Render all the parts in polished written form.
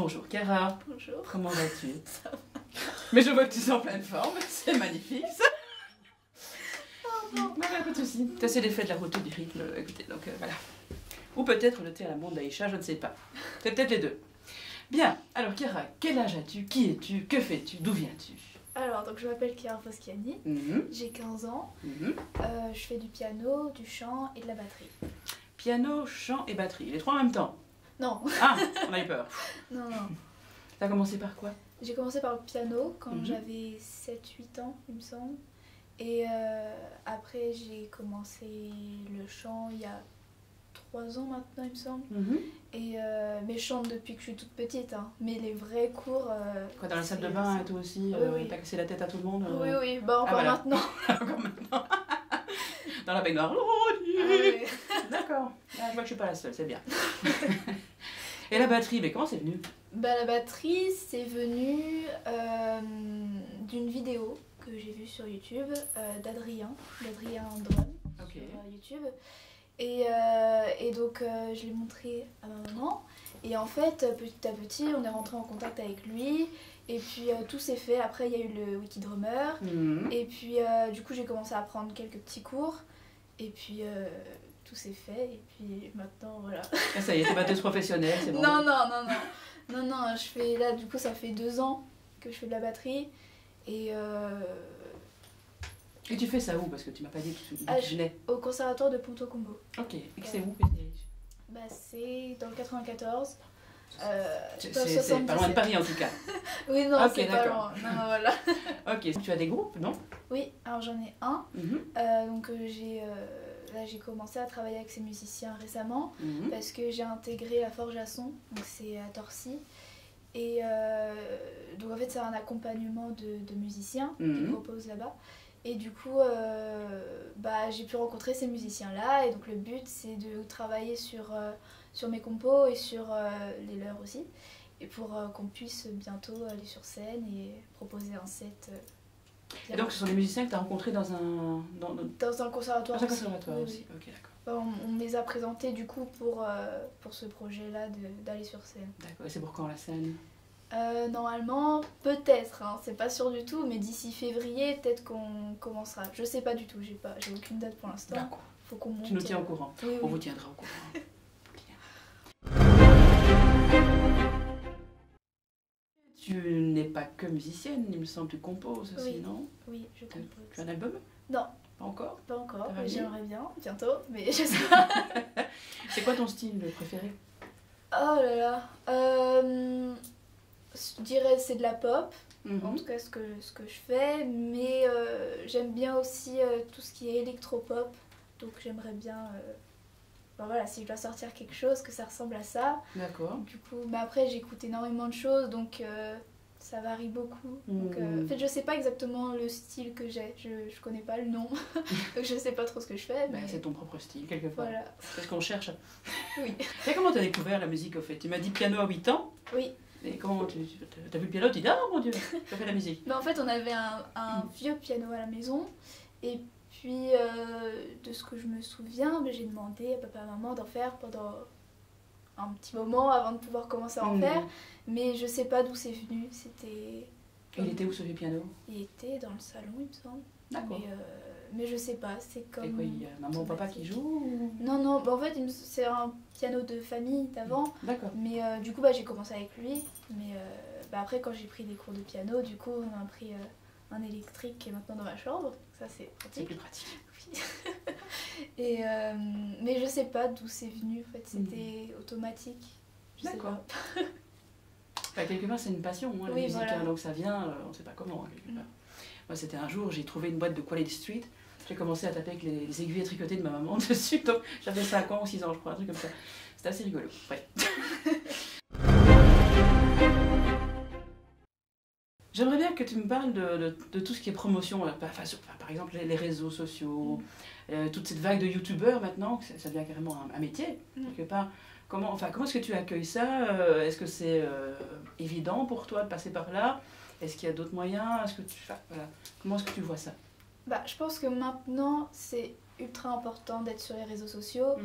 Bonjour Chiara. Bonjour. Comment vas-tu? Ça va. Mais je vois que tu es en pleine forme, c'est magnifique ça. Non, pas de soucis. C'est l'effet de la route du rythme, écoutez, donc voilà. Ou peut-être le thé à la menthe d'Aïcha, je ne sais pas. C'est peut-être les deux. Bien, alors Chiara, quel âge as-tu? Qui es-tu? Que fais-tu? D'où viens-tu? Alors, donc je m'appelle Chiara Foschiani, j'ai 15 ans, je fais du piano, du chant et de la batterie. Piano, chant et batterie, les trois en même temps? Non. Ah, on a eu peur. Non, non. T'as commencé par quoi? J'ai commencé par le piano quand j'avais 7-8 ans, il me semble. Et après, j'ai commencé le chant il y a 3 ans maintenant, il me semble. Et, mais je chante depuis que je suis toute petite, hein. Mais les vrais cours... Quoi, dans la salle de bain et toi aussi, oui. t'as cassé la tête à tout le monde? Oui, oui, bah encore voilà. maintenant. Encore maintenant. Dans la baignoire. Oui. D'accord. Ah, je vois que je suis pas la seule, c'est bien. Et la batterie, mais comment c'est venu? Bah, la batterie, c'est venu d'une vidéo que j'ai vue sur YouTube d'Adrien Andron sur YouTube. Et donc je l'ai montré à ma maman. Et en fait, petit à petit, on est rentré en contact avec lui. Et puis tout s'est fait. Après, il y a eu le Wikidrummer. Et puis du coup, j'ai commencé à prendre quelques petits cours. Et puis tout s'est fait. Et puis maintenant, voilà. Ah, ça y est, t'es batteuse professionnelle, c'est bon? Non, non, non, non. Non, non, je fais là, du coup, ça fait 2 ans que je fais de la batterie. Et tu fais ça où? Parce que tu m'as pas dit que tu venais. Au conservatoire de Ponto Combo. Ok, et c'est où? Bah, c'est dans le 94. C'est pas loin de Paris en tout cas. Oui, non, okay, c'est pas loin. Non, non, voilà. Ok, tu as des groupes, non? Oui, alors j'en ai un. Donc là, j'ai commencé à travailler avec ces musiciens récemment parce que j'ai intégré la Forge à Son, donc c'est à Torcy. Et donc en fait, c'est un accompagnement de musiciens qu'ils proposent là-bas. Et du coup, bah, j'ai pu rencontrer ces musiciens-là. Et donc le but, c'est de travailler sur mes compos et sur les leurs aussi. Et pour qu'on puisse bientôt aller sur scène et proposer un set. Et donc ce sont des musiciens que tu as rencontrés dans un conservatoire. Dans un conservatoire aussi. Oui. Ok, d'accord. Bah, on les a présentés du coup pour ce projet-là d'aller sur scène. D'accord, et c'est pour quand la scène? Normalement, peut-être, hein, c'est pas sûr du tout, mais d'ici février, peut-être qu'on commencera. Je sais pas du tout, j'ai aucune date pour l'instant. D'accord. Faut qu'on monte. Tu nous tiens au courant. Oui, on oui. vous tiendra au courant. Tu n'es pas que musicienne, il me semble, tu composes aussi, non? Oui, je compose. Tu as un album? Non. Pas encore? Pas encore, j'aimerais bien, bientôt, mais je sais pas. C'est quoi ton style préféré? Oh là là. Je dirais c'est de la pop, en tout cas ce que je fais, mais j'aime bien aussi tout ce qui est électropop, donc j'aimerais bien, ben voilà, si je dois sortir quelque chose, que ça ressemble à ça. D'accord. Du coup, mais après j'écoute énormément de choses, donc ça varie beaucoup. Donc, en fait, je sais pas exactement le style que j'ai, je connais pas le nom, donc je sais pas trop ce que je fais. Mais... c'est ton propre style, quelque part. Voilà. C'est ce qu'on cherche. Oui. Et comment tu as découvert la musique au fait? Tu m'as dit piano à 8 ans? Oui. Et comment tu as vu le piano, tu dis ah mon dieu, je fais la musique. Mais en fait, on avait un vieux piano à la maison, et puis de ce que je me souviens, j'ai demandé à papa et maman d'en faire pendant un petit moment avant de pouvoir commencer à en faire, mais je sais pas d'où c'est venu. C'était. Il était où ce vieux piano? Il était dans le salon, il me semble. D'accord. Mais je sais pas, c'est comme. Et quoi, il y a maman ou papa qui jouent ou... Non, non, bah en fait c'est un piano de famille d'avant. D'accord. Mais du coup bah, j'ai commencé avec lui. Mais bah, après quand j'ai pris des cours de piano, du coup on a pris un électrique qui est maintenant dans ma chambre. Ça c'est pratique. C'est plus pratique. Oui. Et, mais je sais pas d'où c'est venu, en fait c'était automatique. D'accord. Enfin, quelque part c'est une passion, hein, la musique, voilà. Donc ça vient, on sait pas comment, quelque part. Moi c'était un jour, j'ai trouvé une boîte de Quality Street. J'ai commencé à taper avec les aiguilles à tricoter de ma maman dessus, donc j'avais 5 ans ou 6 ans je crois, un truc comme ça. C'était assez rigolo, ouais. J'aimerais bien que tu me parles de tout ce qui est promotion, par exemple les réseaux sociaux, toute cette vague de youtubeurs maintenant, ça devient carrément un métier, quelque part. Comment est-ce que tu accueilles ça? Est-ce que c'est évident pour toi de passer par là? Est-ce qu'il y a d'autres moyens? Comment est-ce que tu vois ça? Bah, je pense que maintenant, c'est ultra important d'être sur les réseaux sociaux,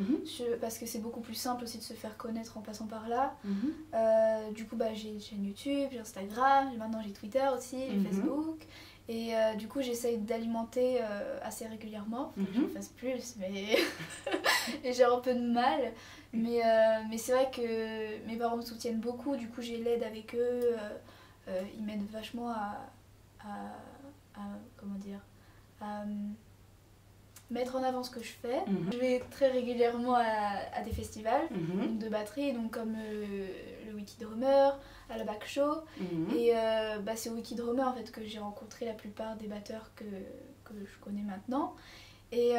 parce que c'est beaucoup plus simple aussi de se faire connaître en passant par là. Du coup, j'ai une chaîne YouTube, j'ai Instagram, maintenant j'ai Twitter aussi, Facebook. Et du coup, j'essaye d'alimenter assez régulièrement. Je en fasse plus, mais et j'ai un peu de mal. Mais c'est vrai que mes parents me soutiennent beaucoup, du coup, j'ai l'aide avec eux. Ils m'aident vachement comment dire, à mettre en avant ce que je fais. Je vais très régulièrement à des festivals de batterie, donc comme le Wiki Drummer, à la Back Show. Et c'est au Wiki Drummer en fait que j'ai rencontré la plupart des batteurs que je connais maintenant. Et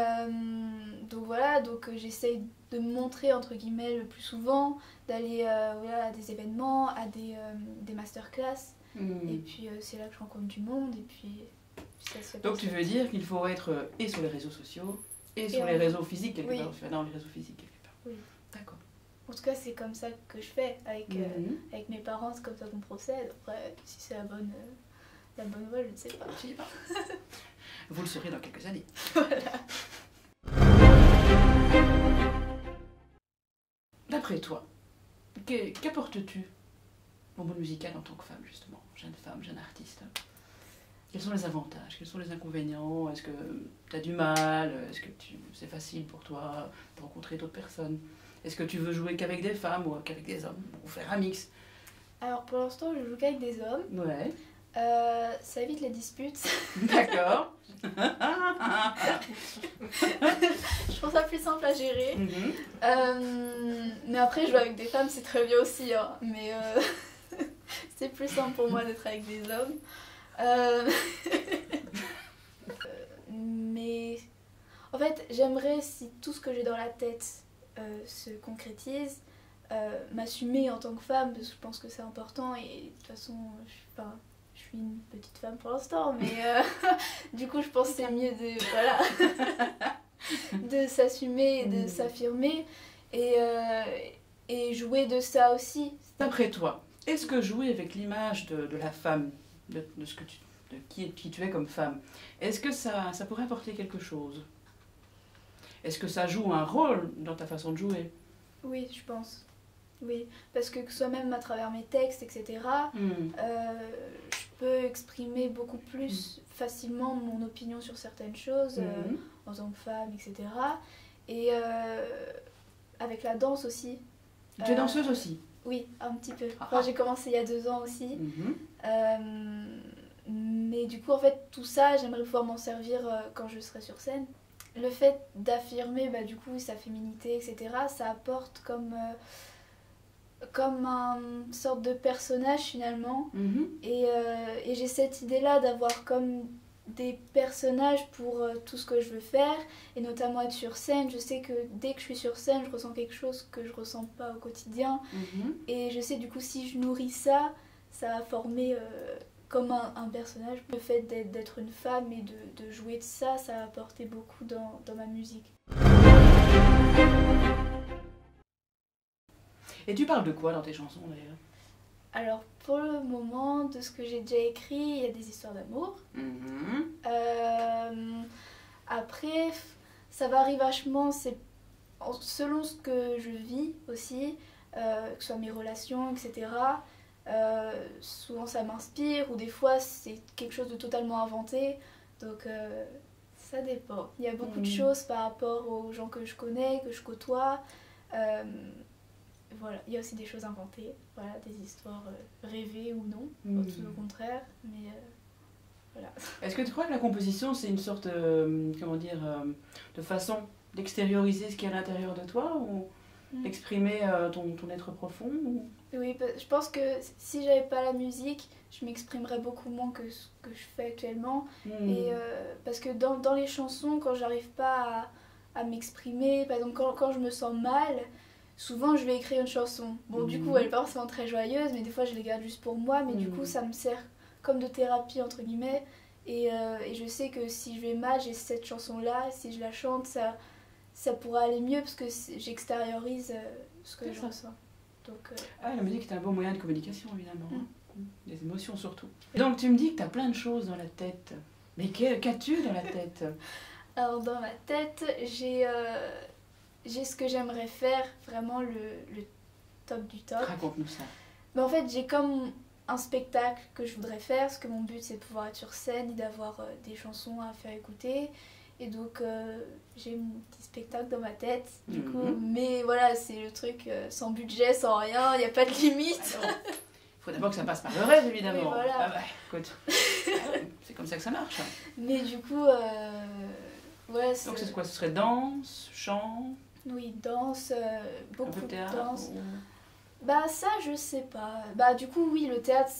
donc voilà, j'essaye de me montrer entre guillemets le plus souvent, d'aller à des événements, à des masterclass. Et puis c'est là que je rencontre du monde et puis ça se fait. Donc tu veux dire qu'il faut être et sur les réseaux sociaux et sur les réseaux physiques quelque part. Tu vas dans les réseaux physiques quelque part. Oui. D'accord. En tout cas c'est comme ça que je fais avec mes parents, c'est comme ça qu'on procède. Après si c'est la bonne voie, je ne sais pas. Je sais pas. Vous le saurez dans quelques années. Voilà. D'après toi, qu'apportes-tu au monde musical en tant que femme, justement, jeune artiste? Quels sont les avantages? Quels sont les inconvénients? Est-ce que tu as du mal? Est-ce que c'est facile pour toi de rencontrer d'autres personnes? Est-ce que tu veux jouer qu'avec des femmes ou qu'avec des hommes? Ou faire un mix? Alors pour l'instant, je joue qu'avec des hommes. Ouais. Ça évite les disputes. D'accord. Je trouve ça plus simple à gérer. Mais après, jouer avec des femmes, c'est très bien aussi. Hein. Mais c'est plus simple pour moi d'être avec des hommes. Mais en fait, j'aimerais, si tout ce que j'ai dans la tête se concrétise, m'assumer en tant que femme, parce que je pense que c'est important. Et de toute façon, je suis une petite femme pour l'instant, mais du coup, je pense que c'est mieux de s'assumer et de s'affirmer et jouer de ça aussi. D'après toi, est-ce que jouer avec l'image de la femme, de qui tu es comme femme, est-ce que ça pourrait apporter quelque chose? Est-ce que ça joue un rôle dans ta façon de jouer? Oui, je pense. Oui, parce que ce soit même à travers mes textes, etc., je peux exprimer beaucoup plus facilement mon opinion sur certaines choses en tant que femme, etc. Et avec la danse aussi. Tu es danseuse aussi? Oui, un petit peu. Enfin, j'ai commencé il y a 2 ans aussi. Mais du coup, en fait, tout ça, j'aimerais pouvoir m'en servir quand je serai sur scène. Le fait d'affirmer, du coup, sa féminité, etc., ça apporte comme une sorte de personnage finalement. Et j'ai cette idée-là d'avoir comme des personnages pour tout ce que je veux faire, et notamment être sur scène. Je sais que dès que je suis sur scène, je ressens quelque chose que je ressens pas au quotidien. Et je sais du coup, si je nourris ça, ça va former comme un personnage. Le fait d'être une femme et de jouer de ça, ça a apporté beaucoup dans ma musique. Et tu parles de quoi dans tes chansons d'ailleurs? Alors pour le moment, de ce que j'ai déjà écrit, il y a des histoires d'amour. Après, ça varie vachement, c'est selon ce que je vis aussi, que ce soit mes relations, etc. Souvent ça m'inspire, ou des fois c'est quelque chose de totalement inventé. Donc ça dépend. Il y a beaucoup de choses par rapport aux gens que je connais, que je côtoie. Voilà, il y a aussi des choses inventées, voilà, des histoires rêvées ou non, tout le contraire, mais voilà. Est-ce que tu crois que la composition c'est une sorte, de façon d'extérioriser ce qui est à l'intérieur de toi, ou d'exprimer ton être profond ou... Oui, je pense que si j'avais pas la musique, je m'exprimerais beaucoup moins que ce que je fais actuellement. Et parce que dans les chansons, quand j'arrive pas à m'exprimer, par exemple quand je me sens mal, souvent je vais écrire une chanson. Bon, du coup, elle n'est pas forcément très joyeuse, mais des fois je les garde juste pour moi, mais du coup ça me sert comme de thérapie entre guillemets. Et je sais que si je vais mal, j'ai cette chanson-là, si je la chante, ça pourra aller mieux parce que j'extériorise ce que je ressens. Donc, la musique est un bon moyen de communication, évidemment. Des émotions surtout. Donc tu me dis que tu as plein de choses dans la tête. Mais qu'as-tu dans la tête? Alors dans ma tête, j'ai ce que j'aimerais faire, vraiment le top du top. Raconte-nous ça. Mais en fait, j'ai comme un spectacle que je voudrais faire, parce que mon but c'est de pouvoir être sur scène et d'avoir des chansons à faire écouter. Et donc j'ai mon petit spectacle dans ma tête, du coup, mais voilà, c'est le truc sans budget, sans rien, il n'y a pas de limite. Il faut d'abord que ça passe par le rêve, évidemment. Oui, voilà. Ah bah, écoute, c'est comme ça que ça marche. Mais du coup, ouais, donc c'est quoi? Ce serait danse, chant? Oui, danse, beaucoup un peu de de théâtre, danse. ou... Bah ça, je sais pas. Bah du coup, oui, le théâtre,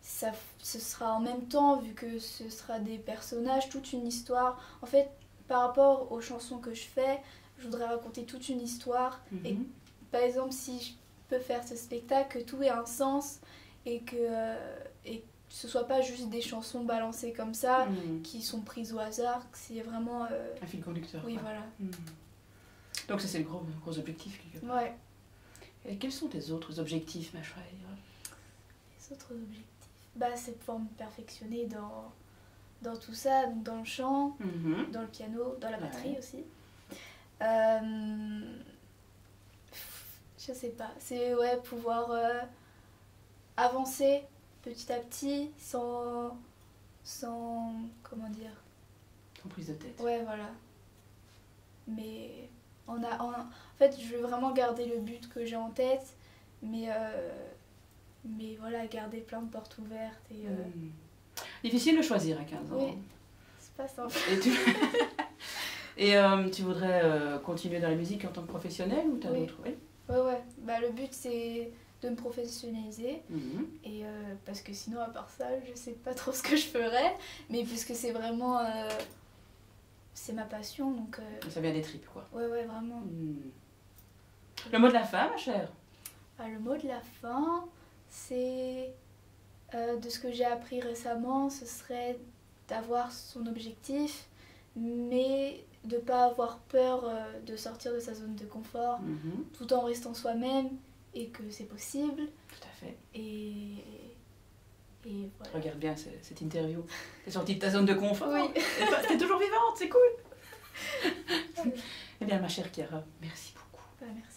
ce sera en même temps, vu que ce sera des personnages, toute une histoire. En fait, par rapport aux chansons que je fais, je voudrais raconter toute une histoire. Et par exemple, si je peux faire ce spectacle, que tout ait un sens et que ce soit pas juste des chansons balancées comme ça, qui sont prises au hasard, que c'est vraiment... un fil conducteur. Oui, quoi. voilà. Donc ça c'est le gros objectif. Quelque part. Ouais. Et quels sont tes autres objectifs, ma chère? Les autres objectifs, bah, c'est de pouvoir me perfectionner dans tout ça, donc dans le chant, dans le piano, dans la batterie aussi. Je sais pas, c'est pouvoir avancer petit à petit sans comment dire, Sans prise de tête. Ouais, voilà. Mais en fait, je veux vraiment garder le but que j'ai en tête, mais voilà, garder plein de portes ouvertes. Difficile de choisir à 15 ans. Oui, c'est pas simple. Et tu voudrais continuer dans la musique en tant que professionnelle ou t'as d'autres? Oui. Ouais. Bah, le but, c'est de me professionnaliser. Et parce que sinon, à part ça, je sais pas trop ce que je ferais. Mais puisque c'est vraiment... c'est ma passion, donc... Ça vient des tripes, quoi. Ouais, vraiment. Le mot de la fin, ma chère? Le mot de la fin, c'est... de ce que j'ai appris récemment, ce serait d'avoir son objectif, mais de pas avoir peur de sortir de sa zone de confort, tout en restant soi-même, et que c'est possible. Tout à fait. Et voilà. Regarde bien cette interview. T'es sortie de ta zone de confort. Oui. T'es toujours vivante, c'est cool. Eh bien, ma chère Chiara, merci beaucoup. Merci.